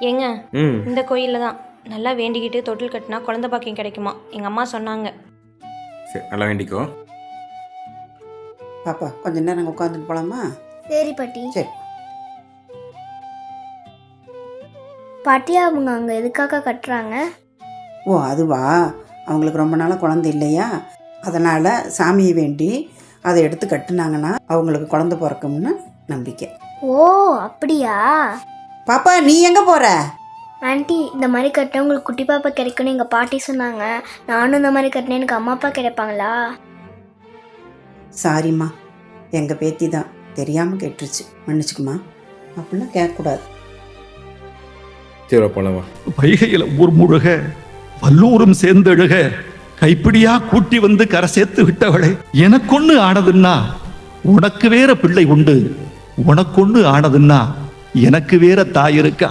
ஏங்க இந்த கோயிலில் தான் நல்லா வேண்டிக்கிட்டு தொட்டில் கட்டினா குழந்தை பாக்கியம் கிடைக்குமா எங்கள் அம்மா சொன்னாங்க. சரி, நல்லா வேண்டிக்கோ. பாப்பா கொஞ்ச நேரம் உட்காந்துட்டு போகலாமா? சரி பாட்டி. சரி பாட்டி, அவங்க அங்கே எதுக்காக கட்டுறாங்க? ஓ அதுவா, அவங்களுக்கு ரொம்ப நாளாக குழந்தை இல்லையா, அதனால் சாமியை வேண்டி அதை எடுத்து கட்டுனாங்கன்னா அவங்களுக்கு குழந்தை பிறக்கும்னு நம்பிக்கை. ஓ அப்படியா? பாப்பா நீ எங்கே போகிற? ஆண்டி, இந்த மாதிரி கட்டினா உங்களுக்கு குட்டி பாப்பா கிடைக்கும்னு எங்கள் பாட்டி சொன்னாங்க. நானும் இந்த மாதிரி கட்டினேன், எனக்கு அம்மா அப்பா கிடைப்பாங்களா? சாரிம்மா, எங்கள் பேத்தி தான் தெரியாமல் கேட்டுருச்சு, மன்னிச்சுக்குமா. அப்படிலாம் கேட்கக்கூடாது. சரி போலவா. வைகையில ஊர் முழுக வல்லூரும் சேர்ந்தெழுக கைப்பிடியா கூட்டி வந்து கரை சேர்த்து விட்டவளே, எனக்கொன்னு ஆனதுன்னா உனக்கு வேற பிள்ளை உண்டு, உனக்கொன்னு ஆனதுன்னா எனக்கு வேற தாய் இருக்கா.